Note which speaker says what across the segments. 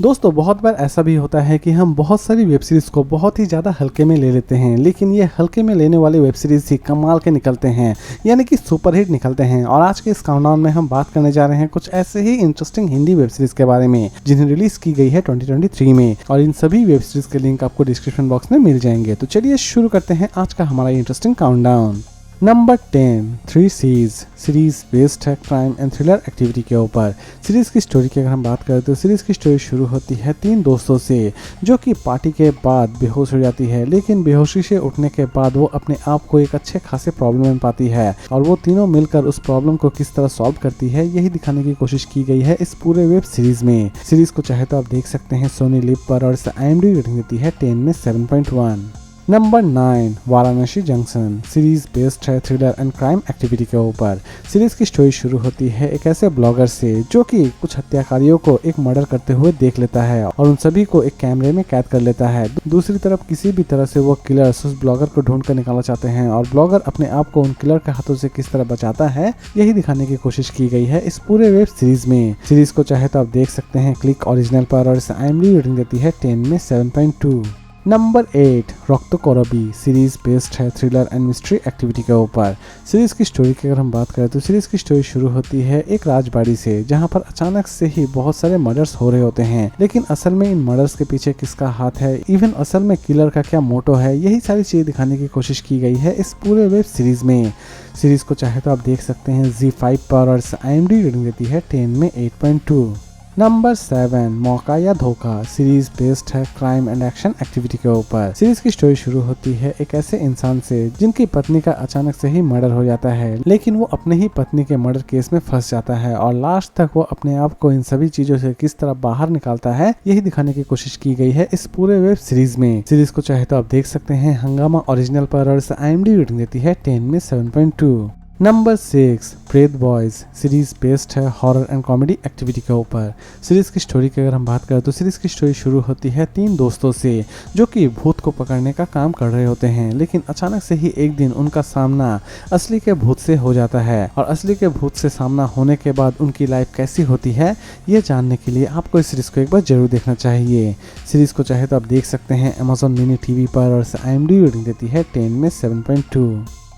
Speaker 1: दोस्तों बहुत बार ऐसा भी होता है कि हम बहुत सारी वेब सीरीज को बहुत ही ज़्यादा हल्के में ले लेते हैं, लेकिन ये हल्के में लेने वाले वेब सीरीज ही कमाल के निकलते हैं, यानी कि सुपरहिट निकलते हैं। और आज के इस काउंटडाउन में हम बात करने जा रहे हैं कुछ ऐसे ही इंटरेस्टिंग हिंदी वेब सीरीज के बारे में जिन्हें रिलीज की गई है 2023 में, और इन सभी वेब सीरीज के लिंक आपको डिस्क्रिप्शन बॉक्स में मिल जाएंगे। तो चलिए शुरू करते हैं आज का हमारा interesting countdown. Number 10 3 C's series based है क्राइम एंड थ्रिलर एक्टिविटी के ऊपर। सीरीज की स्टोरी की अगर हम बात करें तो सीरीज की स्टोरी शुरू होती है 3 दोस्तों से जो कि पार्टी के बाद बेहोश हो जाती है, लेकिन बेहोशी से उठने के बाद वो अपने आप को एक अच्छे खासे प्रॉब्लम में पाती है और वो तीनों मिलकर उस प्रॉब्लम को किस तरह सॉल्व करती है यही दिखाने की कोशिश की गई है इस पूरे वेब सीरीज में। सीरीज को चाहे तो आप देख सकते हैं सोनी लिव पर और इसे IMDb रेटिंग देती है 10 में 7.1। Number 9 Varanasi junction series based है थ्रिलर एंड क्राइम एक्टिविटी के ऊपर। सीरीज की स्टोरी शुरू होती है एक ऐसे ब्लॉगर से जो कि कुछ हत्याकारियों को एक मर्डर करते हुए देख लेता है और उन सभी को एक कैमरे में कैद कर लेता है। दूसरी तरफ किसी भी तरह से वो किलर्स उस ब्लॉगर को ढूंढ कर निकालना चाहते हैं और ब्लॉगर अपने आप को उन किलर के हाथों से किस तरह बचाता है यही दिखाने की कोशिश की गई है इस पूरे वेब सीरीज में। सीरीज को चाहे तो आप देख सकते हैं क्लिक ओरिजिनल पर और इसे IMDb रेटिंग देती है 10 में 7.2। नंबर 8 रक्त कोरबी सीरीज बेस्ड है थ्रिलर एंड मिस्ट्री एक्टिविटी के ऊपर। सीरीज की स्टोरी की अगर हम बात करें तो सीरीज की स्टोरी शुरू होती है एक राजबाड़ी से जहां पर अचानक से ही बहुत सारे मर्डर्स हो रहे होते हैं, लेकिन असल में इन मर्डर्स के पीछे किसका हाथ है, इवन असल में किलर का क्या मोटो है, यही सारी चीजें दिखाने की कोशिश की गई है इस पूरे वेब सीरीज में। सीरीज को चाहे तो आप देख सकते हैं ZEE5 पर और IMDb रेटिंग देती है 10 में 8.2। नंबर 7 मौका या धोखा सीरीज बेस्ड है क्राइम एंड एक्शन एक्टिविटी के ऊपर। सीरीज की स्टोरी शुरू होती है एक ऐसे इंसान से जिनकी पत्नी का अचानक से ही मर्डर हो जाता है, लेकिन वो अपने ही पत्नी के मर्डर केस में फंस जाता है और लास्ट तक वो अपने आप को इन सभी चीजों से किस तरह बाहर निकालता है यही दिखाने की कोशिश की गई है इस पूरे वेब सीरीज में। सीरीज को चाहे तो आप देख सकते हैं हंगामा ओरिजिनल पर और IMDb रेटिंग देती है 10 में 7.2। नंबर 6 प्रेत बॉयज सीरीज बेस्ड है हॉरर एंड कॉमेडी एक्टिविटी के ऊपर। सीरीज की स्टोरी की अगर हम बात करें तो सीरीज की स्टोरी शुरू होती है 3 दोस्तों से जो कि भूत को पकड़ने का काम कर रहे होते हैं, लेकिन अचानक से ही एक दिन उनका सामना असली के भूत से हो जाता है और असली के भूत से सामना होने के बाद उनकी लाइफ कैसी होती है ये जानने के लिए आपको इस सीरीज को एक बार जरूर देखना चाहिए। सीरीज को चाहे तो आप देख सकते हैं Amazon मिनी टीवी पर और IMDb रेटिंग देती है 10 में 7.2।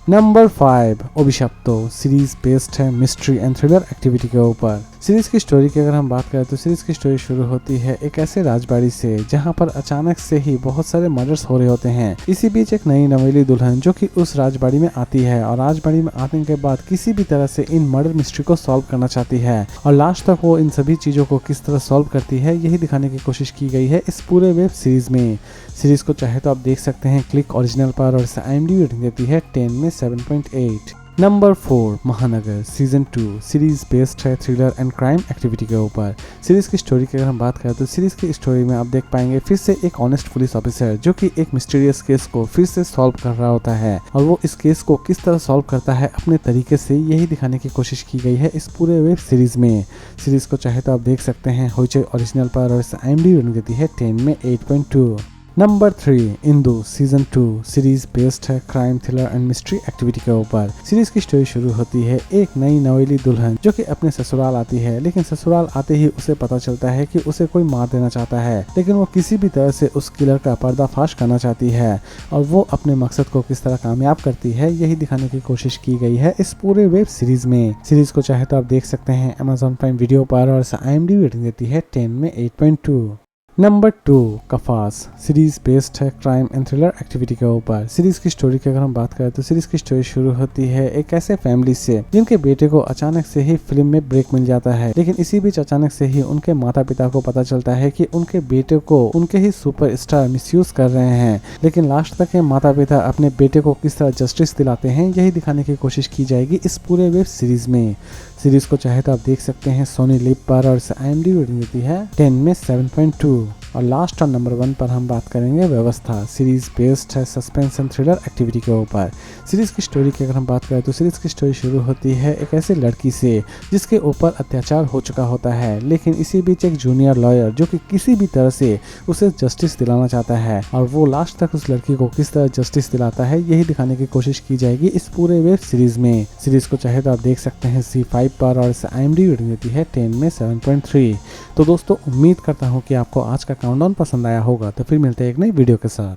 Speaker 1: नंबर 5 अभिशप्तो सीरीज बेस्ड है मिस्ट्री एंड थ्रिलर एक्टिविटी के ऊपर। सीरीज की स्टोरी की अगर हम बात करें तो सीरीज की स्टोरी शुरू होती है एक ऐसे राजबाड़ी से जहां पर अचानक से ही बहुत सारे मर्डर्स हो रहे होते हैं। इसी बीच एक नई नवेली दुल्हन जो कि उस राजबाड़ी में आती है और राजबाड़ी में आने के बाद किसी भी तरह से इन मर्डर मिस्ट्री को सॉल्व करना चाहती है और लास्ट तक वो इन सभी चीजों को किस तरह सॉल्व करती है यही दिखाने की कोशिश की गई है इस पूरे वेब सीरीज में। सीरीज को चाहे तो आप देख सकते हैं क्लिक ओरिजिनल पर और IMDb रेटिंग देती है 10 में 7.8। नंबर 4 महानगर सीजन 2 सीरीज बेस्ड है थ्रिलर एंड क्राइम एक्टिविटी के ऊपर। सीरीज की स्टोरी की अगर हम बात करें तो सीरीज की स्टोरी में आप देख पाएंगे फिर से एक ऑनेस्ट पुलिस ऑफिसर जो कि एक मिस्टीरियस केस को फिर से सॉल्व कर रहा होता है और वो इस केस को किस तरह सॉल्व करता है अपने तरीके से यही दिखाने की कोशिश की गई है इस पूरे वेब सीरीज में। सीरीज को चाहे तो आप देख सकते हैं होइचई ओरिजिनल पर और IMDb रेटिंग देती है 10 में 8.2। नंबर 3 इंदु सीजन 2 सीरीज बेस्ड है crime thriller and mystery activity के ऊपर। सीरीज की स्टोरी शुरू होती है एक नई नवेली दुल्हन जो कि अपने ससुराल आती है, लेकिन ससुराल आते ही उसे पता चलता है कि उसे कोई मार देना चाहता है, लेकिन वो किसी भी तरह से उस किलर का पर्दाफाश करना चाहती है और वो अपने मकसद को किस तरह कामयाब करती है यही दिखाने की कोशिश की गई है इस पूरे वेब सीरीज में। सीरीज को चाहे तो आप देख सकते हैं Amazon प्राइम वीडियो पर और IMDb रेटिंग देती है 10 में 8.2। नंबर 2 कफास सीरीज बेस्ड है क्राइम एंड थ्रिलर एक्टिविटी के ऊपर। सीरीज की स्टोरी की अगर हम बात करें तो सीरीज की स्टोरी शुरू होती है एक ऐसे फैमिली से जिनके बेटे को अचानक से ही फिल्म में ब्रेक मिल जाता है, लेकिन इसी बीच अचानक से ही उनके माता पिता को पता चलता है कि उनके बेटे को उनके ही सुपरस्टार मिसयूज कर रहे हैं, लेकिन लास्ट तक माता पिता अपने बेटे को किस तरह जस्टिस दिलाते हैं यही दिखाने की कोशिश की जाएगी इस पूरे वेब सीरीज में। सीरीज को चाहे तो आप देख सकते हैं सोनी लिव पर और IMDb रेटिंग देती है 10 में 7.2। और लास्ट और नंबर 1 पर हम बात करेंगे व्यवस्था। सीरीज बेस्ड है सस्पेंस एंड थ्रिलर एक्टिविटी के ऊपर। सीरीज की स्टोरी की अगर हम बात करें तो सीरीज की स्टोरी शुरू होती है एक ऐसी लड़की से जिसके ऊपर अत्याचार हो चुका होता है, लेकिन इसी बीच एक जूनियर लॉयर जो कि किसी भी तरह से उसे जस्टिस दिलाना चाहता है, और वो लास्ट तक उस लड़की को किस तरह जस्टिस दिलाता है यही दिखाने की कोशिश की जाएगी इस पूरे वेब सीरीज में। सीरीज को चाहे तो आप देख सकते हैं ZEE5 पर, और इसे IMDb रेटिंग देती है 10 में 7.3। तो दोस्तों उम्मीद करता हूँ कि आपको आज का काउंटडाउन पसंद आया होगा। तो फिर मिलते हैं एक नई वीडियो के साथ।